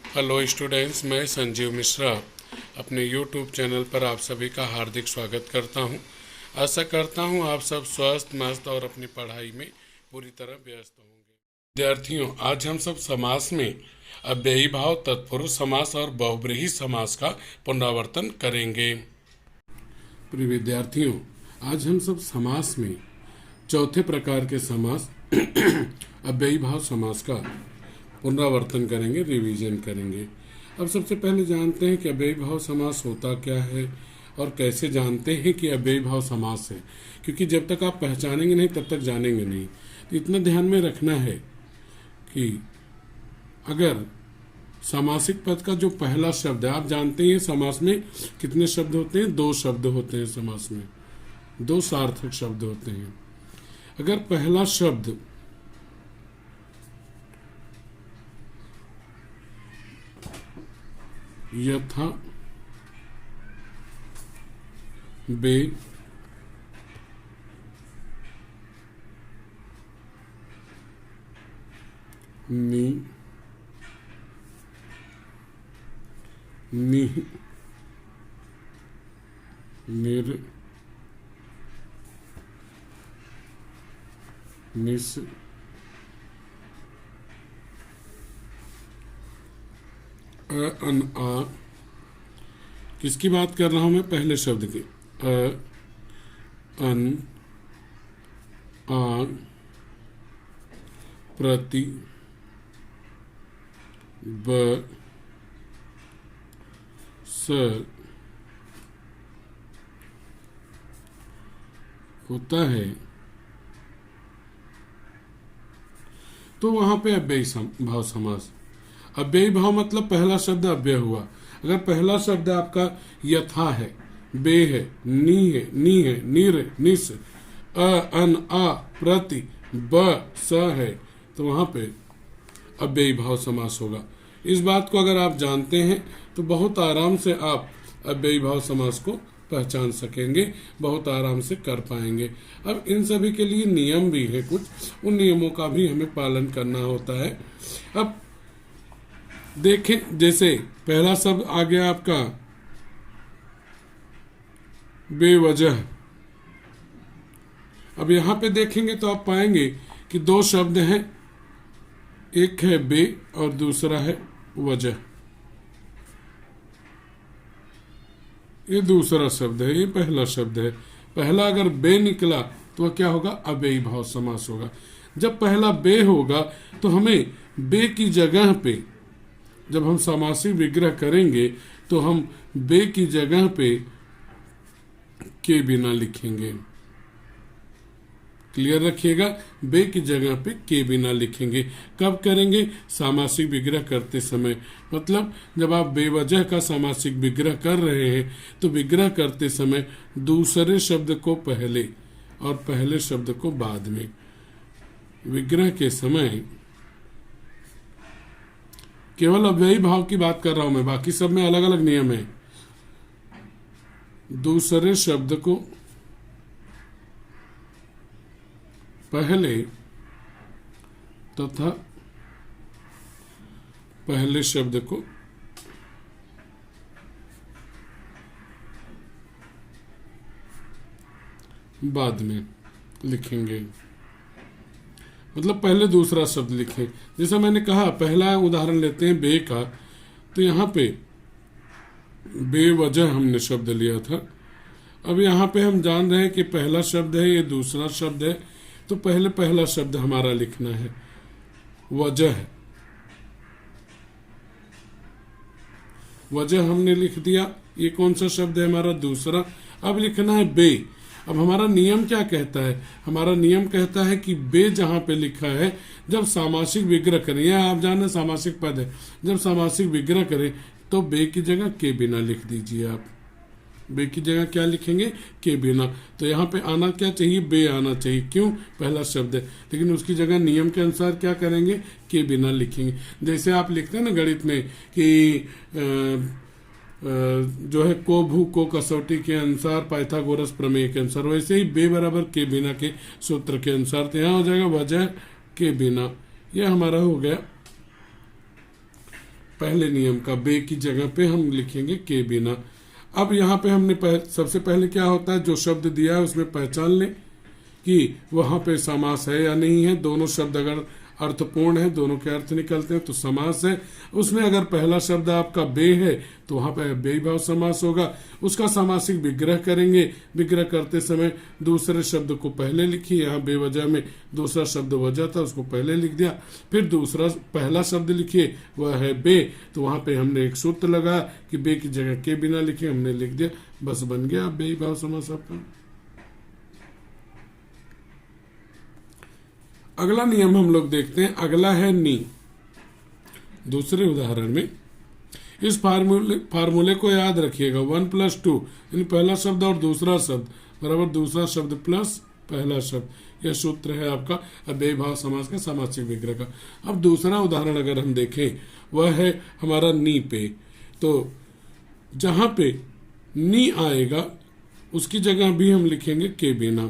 Hello students, मैं संजीव मिश्रा अपने YouTube channel पर आप सभी का हार्दिक स्वागत करता हूं। आशा करता हूं आप सब स्वस्थ मस्त और अपनी पढ़ाई में पूरी तरह व्यस्त होंगे। विद्यार्थियों, आज हम सब समास में अव्ययी भाव, तत्पुरुष समास और बहुब्रीहि समास का पुनरावर्तन करेंगे। प्रिय विद्यार्थियों, आज हम सब समास में चौथे प्रकार के समास अव्ययी भाव समास का पुनरावर्तन करेंगे, रिवीजन करेंगे। अब सबसे पहले जानते हैं कि अव्ययी भाव समास होता क्या है और कैसे जानते हैं कि अव्ययी भाव समास है, क्योंकि जब तक आप पहचानेंगे नहीं तब तक जानेंगे नहीं। तो इतना ध्यान में रखना है कि अगर सामासिक पद का जो पहला शब्द है, आप जानते हैं समास में कितने शब्द होते हैं? 2 शब्द होते हैं समास में, 2 सार्थक शब्द होते हैं। अगर पहला शब्द यथा, बे, नि, निह, निर, निस, अन, आ। किसकी बात कर रहा हूं मैं? पहले शब्द की। अ, अन, आ, प्रति, ब, स होता है, तो वहां पे अव्ययी भाव समास। अव्ययी भाव मतलब पहला शब्द अव्यय हुआ। अगर पहला शब्द आपका यथा है, बे है, नी है, नी है, नीर है, निस, अन, आ, प्रति, ब, स है, तो वहां पे अव्ययी भाव समास होगा। इस बात को अगर आप जानते हैं तो बहुत आराम से आप अव्ययी भाव समास को पहचान सकेंगे, बहुत आराम से कर पाएंगे। अब इन सभी के लिए नियम भी है कुछ, उन नियमों का भी हमें पालन करना होता है। अब देखें, जैसे पहला शब्द आ गया आपका बेवजह। अब यहां पे देखेंगे तो आप पाएंगे कि 2 शब्द हैं, एक है बे और दूसरा है वजह। ये दूसरा शब्द है, ये पहला शब्द है। पहला अगर बे निकला तो वह क्या होगा? अव्ययी भाव समास होगा। जब पहला बे होगा तो हमें बे की जगह पे, जब हम समासिक विग्रह करेंगे तो हम बे की जगह पे के बिना लिखेंगे। क्लियर रखिएगा, बे की जगह पे के बिना लिखेंगे। कब करेंगे? सामासिक विग्रह करते समय। मतलब जब आप बेवजह का सामासिक विग्रह कर रहे हैं तो विग्रह करते समय दूसरे शब्द को पहले और पहले शब्द को बाद में। विग्रह के समय केवल अव्ययी भाव की बात कर रहा हूं मैं, बाकी सब में अलग अलग नियम है। दूसरे शब्द को पहले तथा पहले शब्द को बाद में लिखेंगे। मतलब पहले दूसरा शब्द लिखें। जैसा मैंने कहा, पहला उदाहरण लेते हैं बे का, तो यहां पे बेवजह हमने शब्द लिया था। अब यहाँ पे हम जान रहे हैं कि पहला शब्द है, ये दूसरा शब्द है, तो पहले पहला शब्द हमारा लिखना है वजह। वजह हमने लिख दिया। ये कौन सा शब्द है? हमारा दूसरा। अब लिखना है बे। अब हमारा नियम क्या कहता है? हमारा नियम कहता है कि बे जहां पे लिखा है, जब सामासिक विग्रह करें, या आप जाने सामासिक पद है, जब सामासिक विग्रह करें तो बे की जगह के बिना लिख दीजिए। आप बे की जगह क्या लिखेंगे? के बिना। तो यहाँ पे आना क्या चाहिए? बे आना चाहिए। क्यों? पहला शब्द है, लेकिन उसकी जगह नियम के अनुसार क्या करेंगे? के बिना लिखेंगे। जैसे आप लिखते हैं ना गणित में कि जो है को भू को कसौटी के अनुसार, पाइथागोरस प्रमेय के अनुसार, वैसे ही बे बराबर के बिना के सूत्र के अनुसार। तो यहाँ हो जाएगा वजह के बिना। यह हमारा हो गया पहले नियम का बे की जगह पे हम लिखेंगे के बिना। अब यहाँ पे हमने सबसे पहले क्या होता है, जो शब्द दिया है उसमें पहचान लें कि वहां पे समास है या नहीं है। दोनों शब्द अगर अर्थपूर्ण है, दोनों के अर्थ निकलते हैं तो समास है। उसमें अगर पहला शब्द आपका बे है तो वहां पे बेभाव समास होगा। उसका समासिक विग्रह करेंगे। विग्रह करते समय दूसरे शब्द को पहले लिखिए। यहाँ बेवजह में दूसरा शब्द वजह था, उसको पहले लिख दिया। फिर दूसरा पहला शब्द लिखिए, वह है बे, तो वहां पे हमने एक सूत्र लगा कि बे की जगह के बिना लिखे, हमने लिख दिया, बस बन गया बेभाव समास आपका। अगला नियम हम लोग देखते हैं। अगला है नी। दूसरे उदाहरण में इस फार्मूले को याद रखिएगा, 1+2 यानी पहला शब्द और दूसरा शब्द बराबर दूसरा शब्द प्लस पहला शब्द। यह सूत्र है आपका अव्ययीभाव समास का समासिक विग्रह का। अब दूसरा उदाहरण अगर हम देखें, वह है हमारा नी पे। तो जहां पे नी आएगा उसकी जगह भी हम लिखेंगे के बिना।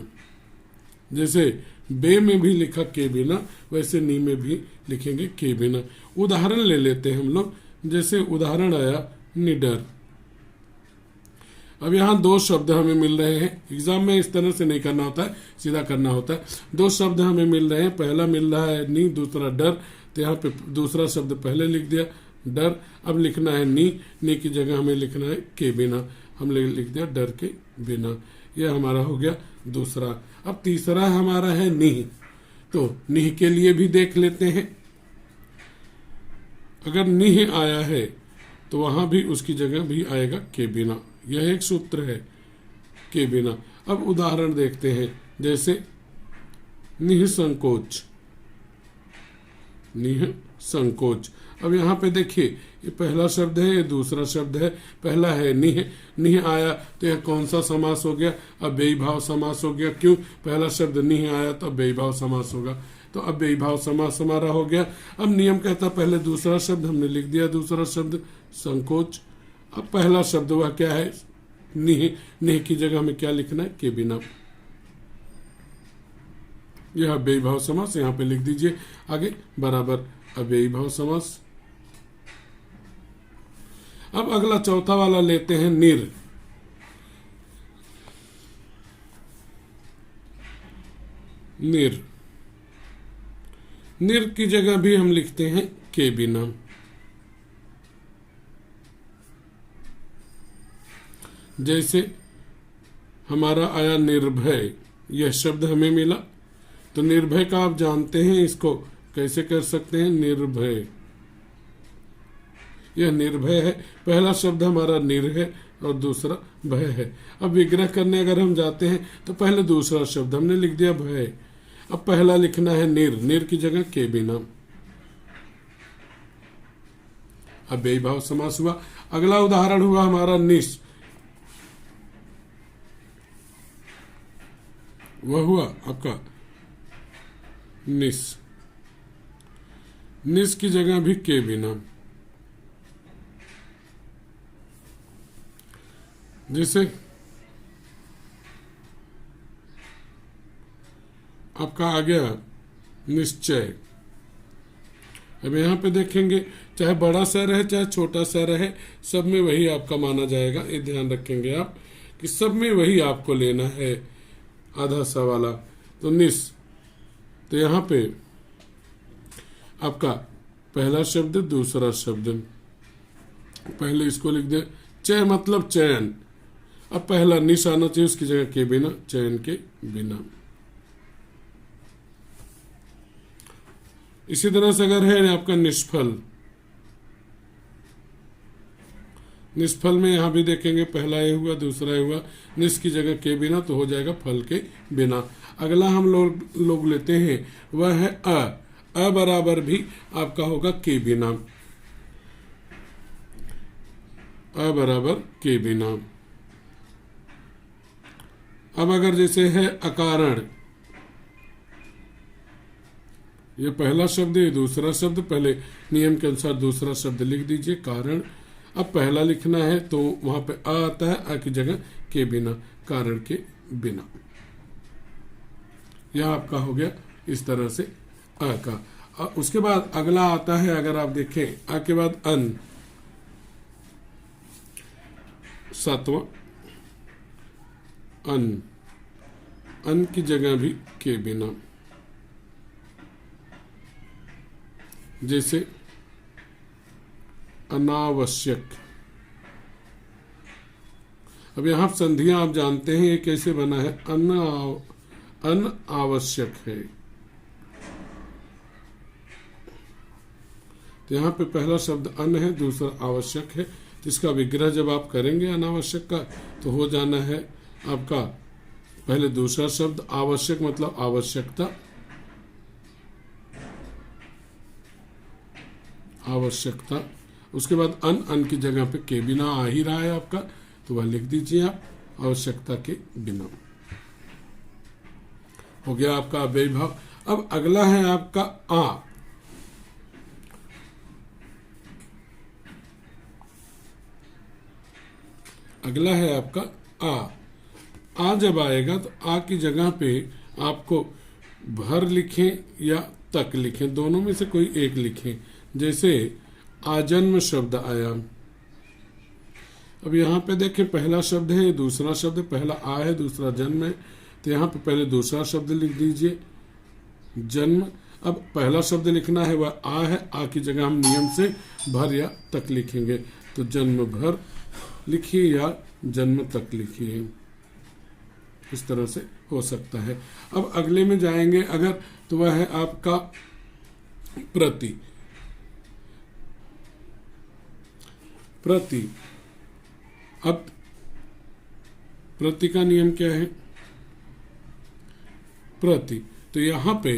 जैसे बे में भी लिखा के बिना, वैसे नी में भी लिखेंगे के बिना। उदाहरण ले लेते हैं हम लोग। जैसे उदाहरण आया निडर। अब यहाँ दो शब्द हमें मिल रहे हैं। एग्जाम में इस तरह से नहीं करना होता है, सीधा करना होता है। दो शब्द हमें मिल रहे हैं, पहला मिल रहा है नी, दूसरा डर। तो यहाँ पे दूसरा शब्द पहले लिख दिया डर। अब लिखना है नी की जगह हमें लिखना है के बिना। हमने लिख दिया डर के बिना। यह हमारा हो गया दूसरा। अब तीसरा हमारा है निह। तो निह के लिए भी देख लेते हैं। अगर निह आया है तो वहां भी उसकी जगह भी आएगा के बिना। यह एक सूत्र है के बिना। अब उदाहरण देखते हैं। जैसे निःसंकोच। निःसंकोच। अब यहाँ पे देखिए, ये पहला शब्द है, ये दूसरा शब्द है। पहला है निह आया तो यह कौन सा समास हो गया? अव्ययीभाव समास हो गया। क्यों? पहला शब्द निह आया तो अव्ययीभाव समास होगा। तो अव्ययीभाव समास हमारा हो गया। अब नियम कहता पहले दूसरा शब्द, हमने लिख दिया दूसरा शब्द संकोच। अब पहला शब्द वह क्या है? निह की जगह हमें क्या लिखना है? के बिना। यह अव्ययीभाव समास यहाँ पे लिख दीजिए आगे बराबर अव्ययीभाव समास। अब अगला चौथा वाला लेते हैं निर। निर की जगह भी हम लिखते हैं के बिना। जैसे हमारा आया निर्भय, यह शब्द हमें मिला। तो निर्भय का आप जानते हैं, इसको कैसे कर सकते हैं? निर्भय। यह निर्भय है। पहला शब्द हमारा निर है और दूसरा भय है। अब विग्रह करने अगर हम जाते हैं तो पहले दूसरा शब्द हमने लिख दिया भय। अब पहला लिखना है निर की जगह के बिना। अब अव्ययीभाव समास हुआ। अगला उदाहरण हुआ हमारा निश। वह हुआ आपका निश की जगह भी के बिना। जैसे आपका आ गया निश्चय। अब यहाँ पे देखेंगे, चाहे बड़ा सर है चाहे छोटा सर है, सब में वही आपका माना जाएगा। ये ध्यान रखेंगे आप कि सब में वही आपको लेना है, आधा सा वाला। तो निस, तो यहाँ पे आपका पहला शब्द दूसरा शब्द, पहले इसको लिख दे चय मतलब चयन। अब पहला निश आना चाहिए, उसकी जगह के बिना, चयन के बिना। इसी तरह से अगर है आपका निष्फल। निष्फल में यहां भी देखेंगे, पहला ये हुआ दूसरा ये हुआ, निश की जगह के बिना, तो हो जाएगा फल के बिना। अगला हम लोग लेते हैं, वह है अ बराबर भी आपका होगा के बिना। अ बराबर के बिना। अब अगर जैसे है अकारण, ये पहला शब्द है, दूसरा शब्द, पहले नियम के अनुसार दूसरा शब्द लिख दीजिए कारण। अब पहला लिखना है तो वहां पे अ आता है, अ की जगह के बिना, कारण के बिना। यह आपका हो गया इस तरह से अ का। उसके बाद अगला आता है, अगर आप देखें आ के बाद अन, सातवां अन, अन की जगह भी के बिना, जैसे अनावश्यक। अब यहां संधियां आप जानते हैं ये कैसे बना है, अनावश्यक है। तो यहाँ पे पहला शब्द अन है, दूसरा आवश्यक है। तो इसका विग्रह जब आप करेंगे अनावश्यक का तो हो जाना है आपका पहले दूसरा शब्द आवश्यक मतलब आवश्यकता, आवश्यकता। उसके बाद अन, अन की जगह पे के बिना आ ही रहा है आपका, तो वह लिख दीजिए आप आवश्यकता के बिना। हो गया आपका अव्ययी भाव। अब अगला है आपका आ। अगला है आपका आ। आ जब आएगा तो आ की जगह पे आपको भर लिखें या तक लिखें, दोनों में से कोई एक लिखें। जैसे आजन्म शब्द आया। अब यहाँ पे देखें पहला शब्द है, दूसरा शब्द, पहला आ है, दूसरा जन्म है। तो यहाँ पे पहले दूसरा शब्द लिख दीजिए जन्म। अब पहला शब्द लिखना है वह आ है, आ की जगह हम नियम से भर या तक लिखेंगे। तो जन्म भर लिखिए या जन्म तक लिखिए, इस तरह से हो सकता है। अब अगले में जाएंगे अगर, तो वह है आपका प्रति। प्रति, अब प्रति का नियम क्या है, प्रति। तो यहां पे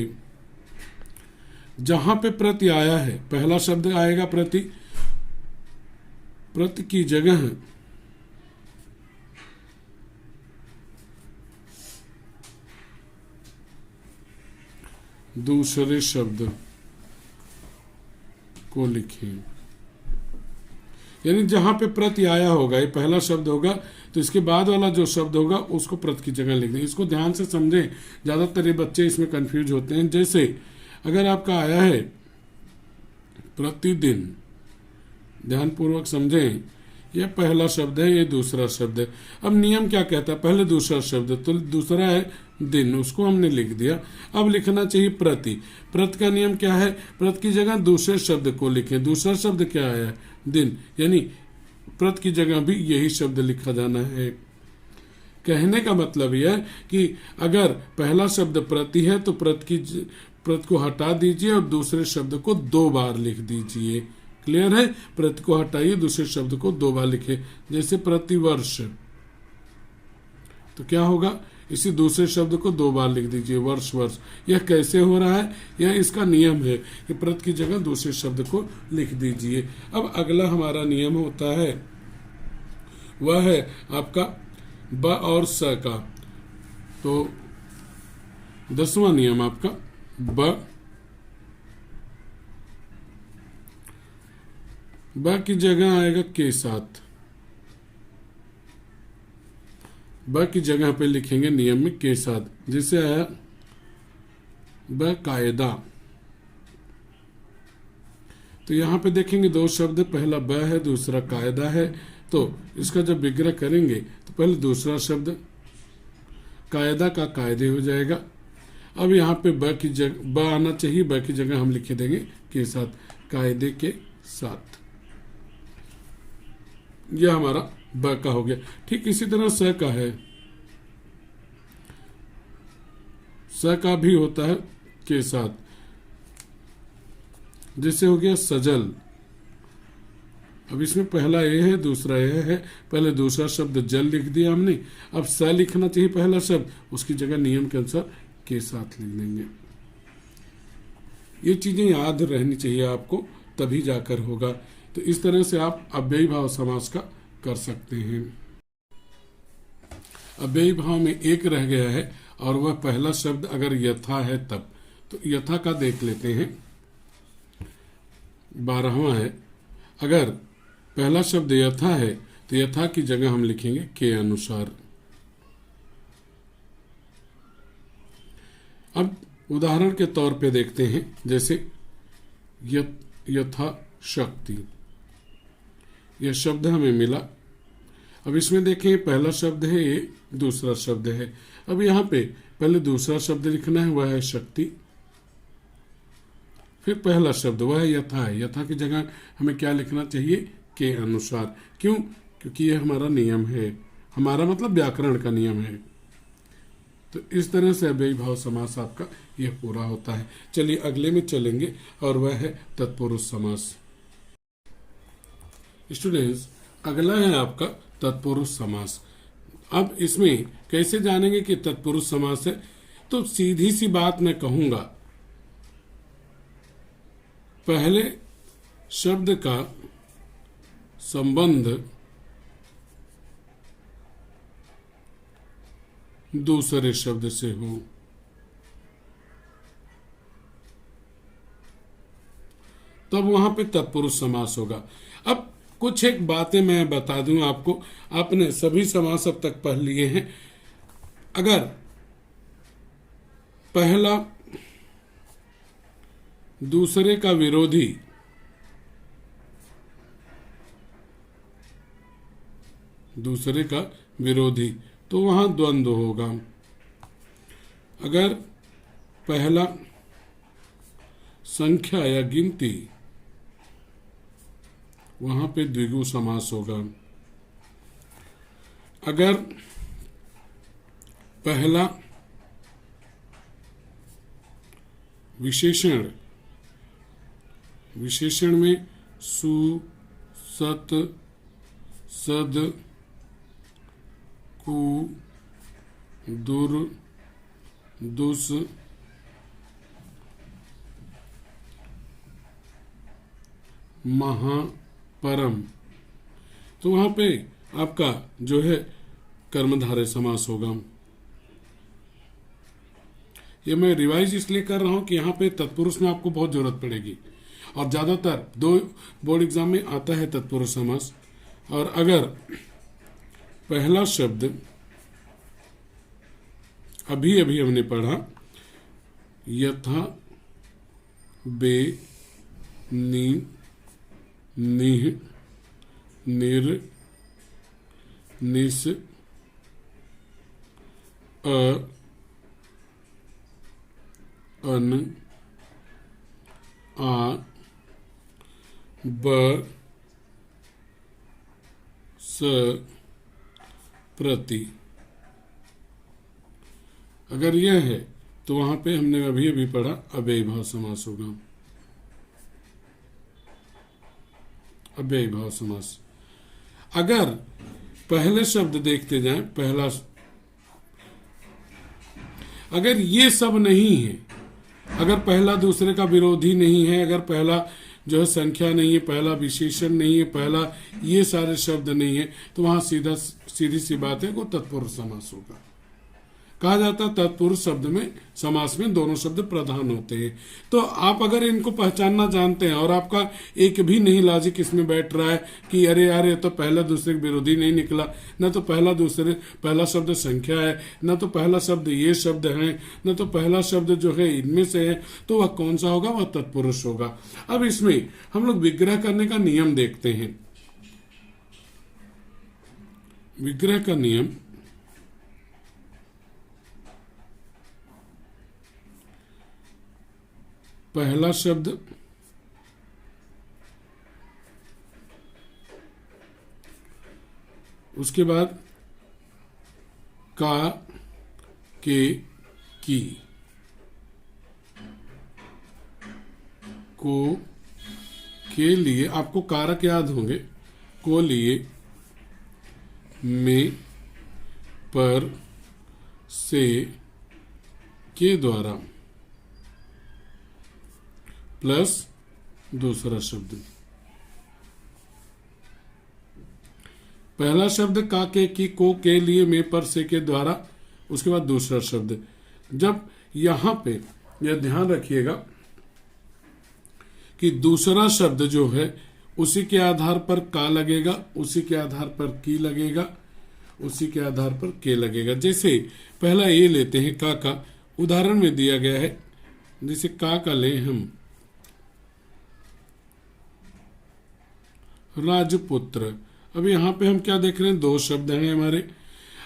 जहां पे प्रति आया है, पहला शब्द आएगा प्रति, प्रति की जगह दूसरे शब्द को लिखें। यानी जहां पे प्रति आया होगा, ये पहला शब्द होगा, तो इसके बाद वाला जो शब्द होगा उसको प्रति की जगह लिख दें। इसको ध्यान से समझें, ज्यादातर ये बच्चे इसमें कंफ्यूज होते हैं। जैसे अगर आपका आया है प्रतिदिन, ध्यानपूर्वक समझें, यह पहला शब्द है, ये दूसरा शब्द है। अब नियम क्या कहता है, पहले दूसरा शब्द, तो दूसरा है दिन, उसको हमने लिख दिया। अब लिखना चाहिए प्रति। प्रति का नियम क्या है, प्रति की जगह दूसरे शब्द को लिखें। दूसरा शब्द क्या है, दिन, यानी प्रति की जगह भी यही शब्द लिखा जाना है। कहने का मतलब यह है कि अगर पहला शब्द प्रति है तो प्रति को हटा दीजिए और दूसरे शब्द को 2 बार लिख दीजिए। क्लियर है, प्रति को हटाइए, दूसरे शब्द को 2 बार लिखे। जैसे प्रतिवर्ष, तो क्या होगा, इसी दूसरे शब्द को 2 बार लिख दीजिए, वर्ष वर्ष। यह कैसे हो रहा है, यह इसका नियम है कि प्रति की जगह दूसरे शब्द को लिख दीजिए। अब अगला हमारा नियम होता है वह है आपका ब और स का। तो 10वां नियम आपका ब की जगह आएगा के साथ, ब की जगह पे लिखेंगे नियम में के साथ। जैसे आया बकायदा, तो यहां पे देखेंगे 2 शब्द, पहला ब है, दूसरा कायदा है। तो इसका जब विग्रह करेंगे तो पहले दूसरा शब्द कायदा का कायदे हो जाएगा। अब यहाँ पे ब की जगह ब आना चाहिए, ब की जगह हम लिखे देंगे के साथ, कायदे के साथ। यह हमारा ब का हो गया। ठीक इसी तरह स का है, स का भी होता है के साथ। जैसे हो गया सजल। अब इसमें पहला ए है, दूसरा ए है, पहले दूसरा शब्द जल लिख दिया हमने। अब स लिखना चाहिए पहला शब्द, उसकी जगह नियम के अनुसार के साथ लिख देंगे। ये चीजें याद रहनी चाहिए आपको, तभी जाकर होगा। तो इस तरह से आप अव्ययी भाव समास का कर सकते हैं। अव्ययी भाव में एक रह गया है और वह पहला शब्द अगर यथा है तब। तो यथा का देख लेते हैं, 12वां है। अगर पहला शब्द यथा है तो यथा की जगह हम लिखेंगे के अनुसार। अब उदाहरण के तौर पे देखते हैं, जैसे यथा शक्ति, यह शब्द हमें मिला। अब इसमें देखें, पहला शब्द है ये, दूसरा शब्द है। अब यहाँ पे पहले दूसरा शब्द लिखना है, वह है शक्ति। फिर पहला शब्द वह है यथा है। यथा की जगह हमें क्या लिखना चाहिए? के अनुसार। क्यों? क्योंकि यह हमारा नियम है, हमारा मतलब व्याकरण का नियम है। तो इस तरह से अव्ययी भाव समास आपका यह पूरा होता है। चलिए अगले में चलेंगे और वह है तत्पुरुष समास। स्टूडेंट्स, अगला है आपका तत्पुरुष समास। अब इसमें कैसे जानेंगे कि तत्पुरुष समास है? तो सीधी सी बात मैं कहूंगा, पहले शब्द का संबंध दूसरे शब्द से हो, तब वहां पे तत्पुरुष समास होगा। अब कुछ एक बातें मैं बता दूं आपको, आपने सभी समास अब तक पढ़ लिए हैं। अगर पहला दूसरे का विरोधी तो वहां द्वंद्व होगा। अगर पहला संख्या या गिनती, वहां पे द्विगु समास होगा। अगर पहला विशेषण में सु, सत, सद, कु, दुर, दुस, महा, परम, तो वहां पे आपका जो है कर्मधारय समास होगा। ये मैं रिवाइज इसलिए कर रहा हूं कि यहाँ पे तत्पुरुष में आपको बहुत जरूरत पड़ेगी, और ज्यादातर 2 बोर्ड एग्जाम में आता है तत्पुरुष समास। और अगर पहला शब्द अभी हमने पढ़ा यथा, बे, नि, निह, निर, निस, अन, आ, ब, स, प्रति, अगर यह है तो वहां पे हमने अभी पढ़ा अव्ययी भाव समास होगा। अव्ययी भाव समास। अगर पहले शब्द देखते जाएं, पहला, अगर ये सब नहीं है, अगर पहला दूसरे का विरोधी नहीं है, अगर पहला जो है संख्या नहीं है, पहला विशेषण नहीं है, पहला ये सारे शब्द नहीं है, तो वहां सीधी सी बात है वो तत्पुरुष समास होगा। कहा जाता है तत्पुरुष शब्द में, समास में दोनों शब्द प्रधान होते हैं। तो आप अगर इनको पहचानना जानते हैं और आपका एक भी नहीं लॉजिक इसमें बैठ रहा है कि अरे यार ये तो पहला दूसरे के विरोधी नहीं निकला, न तो पहला शब्द संख्या है, न तो पहला शब्द ये शब्द है, न तो पहला शब्द जो है इनमें से है, तो वह कौन सा होगा? वह तत्पुरुष होगा। अब इसमें हम लोग विग्रह करने का नियम देखते हैं। विग्रह का नियम, पहला शब्द उसके बाद का, के, की, को, के लिए आपको कारक याद होंगे, को लिए, में, पर, से, के द्वारा, प्लस दूसरा शब्द। पहला शब्द का, के, की, को, के लिए, में, पर, से, के द्वारा, उसके बाद दूसरा शब्द। जब यहां पे यह ध्यान रखिएगा कि दूसरा शब्द जो है उसी के आधार पर का लगेगा, उसी के आधार पर की लगेगा, उसी के आधार पर के लगेगा। जैसे पहला ये लेते हैं का उदाहरण में दिया गया है, जैसे का लें हम राजपुत्र। अब यहाँ पे हम क्या देख रहे हैं, दो शब्द हैं हमारे।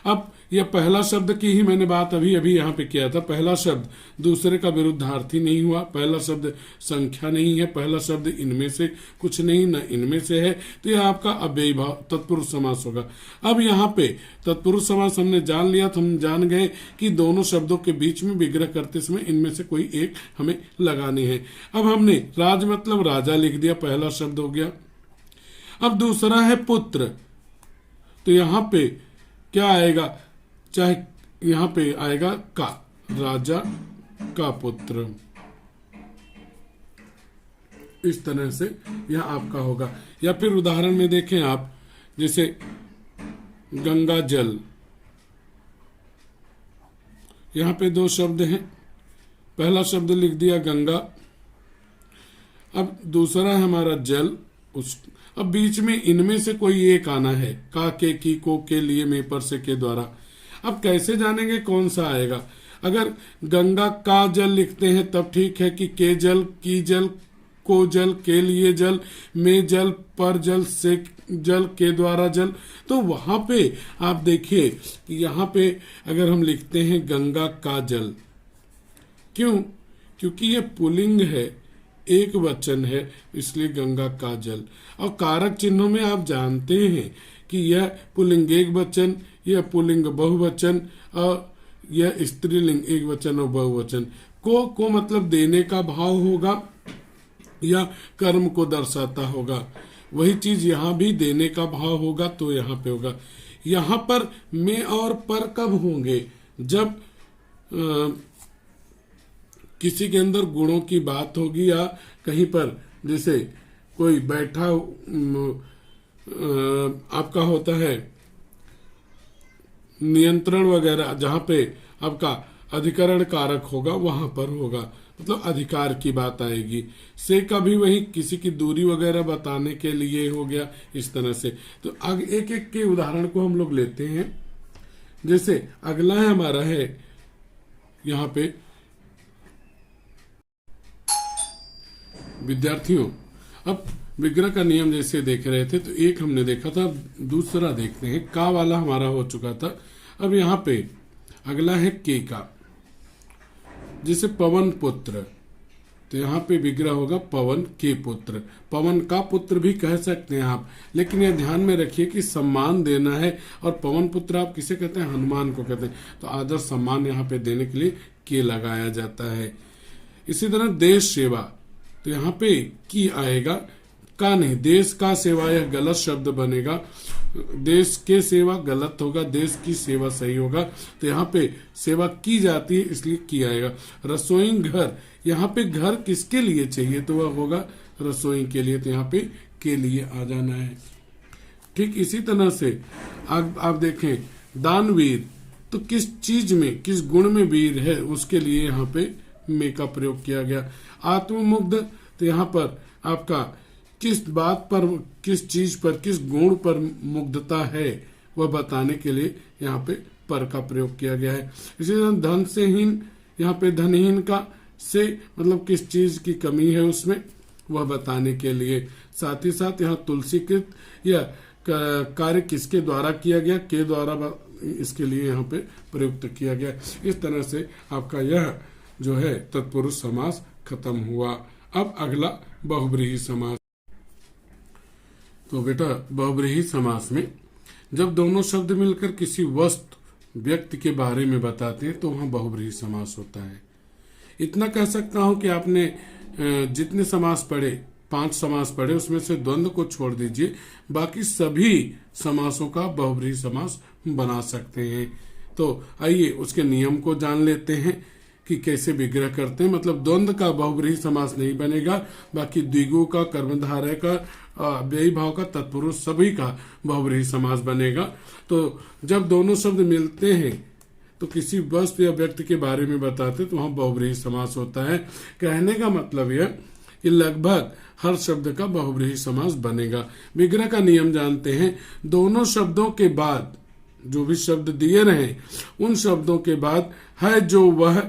अब यह पहला शब्द की ही मैंने बात अभी अभी यहाँ पे किया था। पहला शब्द दूसरे का विरुद्धार्थी नहीं हुआ, पहला शब्द संख्या नहीं है, पहला शब्द इनमें से कुछ नहीं, न इनमें से है, तो यह आपका अव्ययी भाव तत्पुरुष समास होगा। अब यहाँ पे तत्पुरुष समास हमने जान लिया, तो हम जान गए कि दोनों शब्दों के बीच में विग्रह करते समय इनमें से कोई एक हमें लगानी है। अब हमने राज मतलब राजा लिख दिया, पहला शब्द हो गया। अब दूसरा है पुत्र, तो यहाँ पे क्या आएगा, चाहे यहाँ पे आएगा का, राजा का पुत्र, इस तरह से यह आपका होगा। या फिर उदाहरण में देखें आप, जैसे गंगा जल, यहाँ पे दो शब्द हैं, पहला शब्द लिख दिया गंगा, अब दूसरा है हमारा जल, उस अब बीच में इनमें से कोई एक आना है, का, के, की, को, के, लिए, में, पर, से, के द्वारा। अब कैसे जानेंगे कौन सा आएगा? अगर गंगा का जल लिखते हैं तब ठीक है कि के जल, की जल, को जल, के लिए जल, में जल, पर जल, से जल, के द्वारा जल। तो वहां पे आप देखिए कि यहाँ पे अगर हम लिखते हैं गंगा का जल, क्यों? क्योंकि ये पुल्लिंग है, एक वचन है, इसलिए गंगा का जल। और कारक चिन्हों में आप जानते हैं कि यह पुल्लिंग एक वचन, यह पुल्लिंग बहुवचन, और यह स्त्रीलिंग एक वचन और बहुवचन। को मतलब देने का भाव होगा या कर्म को दर्शाता होगा, वही चीज यहाँ भी देने का भाव होगा, तो यहाँ पे होगा। यहाँ पर में और पर कब होंगे? जब किसी के अंदर गुणों की बात होगी, या कहीं पर जैसे कोई बैठा आपका होता है नियंत्रण वगैरह, जहां पे आपका अधिकरण कारक होगा वहां पर होगा, मतलब अधिकार की बात आएगी। से का भी वही किसी की दूरी वगैरह बताने के लिए हो गया, इस तरह से। तो आगे एक एक के उदाहरण को हम लोग लेते हैं। जैसे अगला है हमारा है यहाँ पे विद्यार्थियों, अब विग्रह का नियम जैसे देख रहे थे, तो एक हमने देखा था, दूसरा देखते हैं। का वाला हमारा हो चुका था, अब यहाँ पे अगला है के का। जैसे पवन पुत्र, तो यहाँ पे विग्रह होगा पवन के पुत्र। पवन का पुत्र भी कह सकते हैं आप, लेकिन यह ध्यान में रखिए कि सम्मान देना है। और पवन पुत्र आप किसे कहते हैं? हनुमान को कहते हैं। तो आदर सम्मान यहाँ पे देने के लिए के लगाया जाता है। इसी तरह देश सेवा, तो यहाँ पे की आएगा, का नहीं। देश का सेवा यह गलत शब्द बनेगा, देश के सेवा गलत होगा, देश की सेवा सही होगा। तो यहाँ पे सेवा की जाती है, इसलिए की आएगा। रसोई घर, यहाँ पे घर किसके लिए चाहिए? तो वह होगा रसोई के लिए, तो यहाँ पे के लिए आ जाना है। ठीक इसी तरह से आप देखें दानवीर, तो किस चीज में, किस गुण में वीर है, उसके लिए यहाँ पे में का प्रयोग किया गया। आत्ममुग्ध, तो यहाँ पर आपका किस बात पर, किस चीज पर, किस गुण पर मुग्धता है वह बताने के लिए यहाँ पे पर का प्रयोग किया गया है। इसी तरह धन से हीन, यहाँ पे धनहीन का से मतलब किस चीज की कमी है उसमें, वह बताने के लिए। साथ ही साथ यहाँ तुलसीकृत, या कार्य किसके द्वारा किया गया, के द्वारा, इसके लिए यहाँ पे प्रयुक्त किया गया। इस तरह से आपका यह जो है तत्पुरुष समास खत्म हुआ। अब अगला बहुब्रीहि समास। तो बेटा बहुब्रीहि समास में जब दोनों शब्द मिलकर किसी वस्तु व्यक्ति के बारे में बताते हैं तो वहां बहुब्रीहि समास होता है। इतना कह सकता हूं कि आपने जितने समास पढ़े, 5 समास पढ़े, उसमें से द्वंद्व को छोड़ दीजिए, बाकी सभी समासों का बहुब्रीहि समास बना सकते हैं। तो आइए उसके नियम को जान लेते हैं कि कैसे विग्रह करते हैं। मतलब द्वंद्व का बहुब्रीहि समास नहीं बनेगा, बाकी द्विगु का, कर्मधारय का, अव्ययी भाव का, तत्पुरुष सभी का बहुब्रीहि समास बनेगा। तो जब दोनों शब्द मिलते हैं तो किसी वस्तु या व्यक्ति के बारे में बताते तो वहां बहुब्रीहि समास होता है। कहने का मतलब यह कि लगभग हर शब्द का बहुब्रीहि समास बनेगा। विग्रह का नियम जानते हैं, दोनों शब्दों के बाद जो भी शब्द दिए रहे उन शब्दों के बाद है जो वह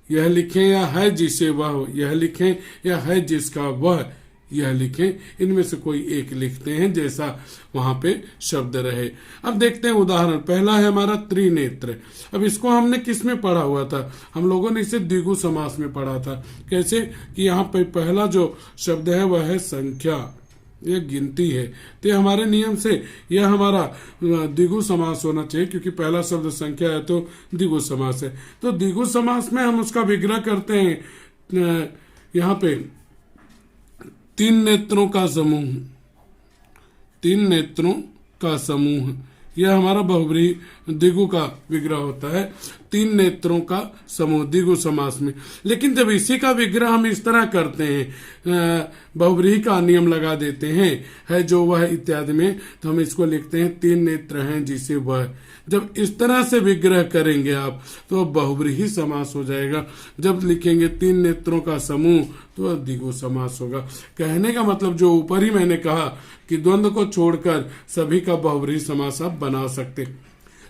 यह लिखें, या है जिसे वह यह लिखें, या है जिसका वह यह लिखें। इनमें से कोई एक लिखते हैं जैसा वहां पे शब्द रहे। अब देखते हैं उदाहरण। पहला है हमारा त्रिनेत्र। अब इसको हमने किस में पढ़ा हुआ था? हम लोगों ने इसे द्विगु समास में पढ़ा था। कैसे कि यहाँ पे पहला जो शब्द है वह है संख्या, यह गिनती है। तो हमारे नियम से यह हमारा द्विगु समास होना चाहिए, क्योंकि पहला शब्द संख्या है तो द्विगु समास है। तो द्विगु समास में हम उसका विग्रह करते हैं यहाँ पे तीन नेत्रों का समूह। तीन नेत्रों का समूह यह हमारा बहुव्रीहि द्विगु का विग्रह होता है। तीन नेत्रों का समूह द्विगु समास में। लेकिन जब इसी का विग्रह हम इस तरह करते हैं, बहुव्रीहि का नियम लगा देते हैं, है जो वह इत्यादि में, तो हम इसको लिखते हैं तीन नेत्र हैं जिसे वह। जब इस तरह से विग्रह करेंगे आप तो बहुव्रीहि समास हो जाएगा। जब लिखेंगे तीन नेत्रों का समूह तो द्विगु समास होगा। कहने का मतलब जो ऊपर ही मैंने कहा कि द्वंद्व को छोड़कर सभी का बहुव्रीहि समास आप बना सकते,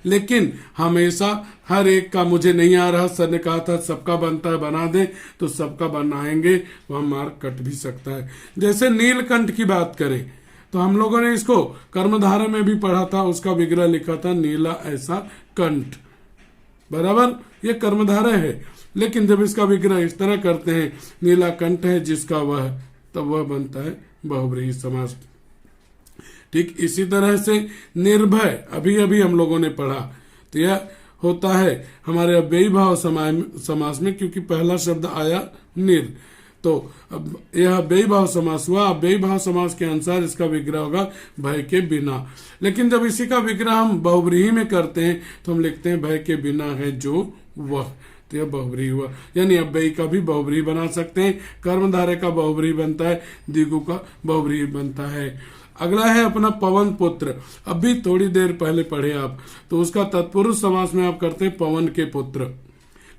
लेकिन हमेशा हर एक का मुझे नहीं आ रहा, सर ने कहा था सबका बनता है बना दें, तो सबका बनाएंगे वहां मार्क कट भी सकता है। जैसे नीलकंठ की बात करें तो हम लोगों ने इसको कर्मधारय में भी पढ़ा था, उसका विग्रह लिखा था नीला ऐसा कंठ, बराबर, ये कर्मधारय है। लेकिन जब इसका विग्रह इस तरह करते हैं नीला कंठ है जिसका वह, तब वह बनता है बहुव्रीहि समास। ठीक इसी तरह से निर्भय अभी अभी हम लोगों ने पढ़ा, तो यह होता है हमारे अव्ययी भाव समास में, क्योंकि पहला शब्द आया निर, तो अब यह अव्ययी भाव समास हुआ। अव्ययी भाव समास के अनुसार इसका विग्रह होगा भय के बिना। लेकिन जब इसी का विग्रह हम बहुव्रीहि में करते हैं तो हम लिखते हैं भय के बिना है जो वह, तो यह बहुव्रीहि हुआ। यानी अव्ययी का भी बहुव्रीहि बना सकते हैं, कर्मधारय का बहुव्रीहि बनता है, द्विगु का बहुव्रीहि बनता है। अगला है अपना पवन पुत्र। अभी थोड़ी देर पहले पढ़े आप, तो उसका तत्पुरुष समास में आप करते हैं पवन के पुत्र,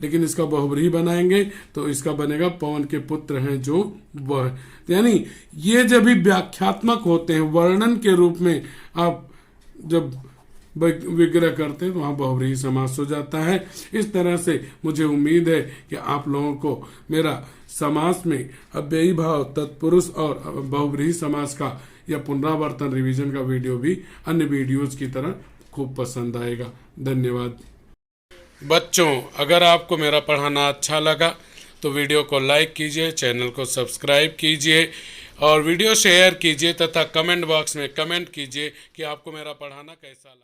लेकिन इसका बहुव्रीहि बनाएंगे तो इसका बनेगा पवन के पुत्र हैं जो वह। यानी ये जब भी व्याख्यात्मक होते हैं, वर्णन के रूप में आप जब विग्रह करते हैं तो वहां बहुव्रीहि समास हो जाता है। इस तरह से मुझे उम्मीद है कि आप लोगों को मेरा समास में अव्ययी भाव, तत्पुरुष और बहुव्रीहि समास का या पुनरावर्तन रिवीजन का वीडियो भी अन्य वीडियोज की तरह खूब पसंद आएगा। धन्यवाद। बच्चों, अगर आपको मेरा पढ़ाना अच्छा लगा तो वीडियो को लाइक कीजिए, चैनल को सब्सक्राइब कीजिए और वीडियो शेयर कीजिए तथा कमेंट बॉक्स में कमेंट कीजिए कि आपको मेरा पढ़ाना कैसा लगा।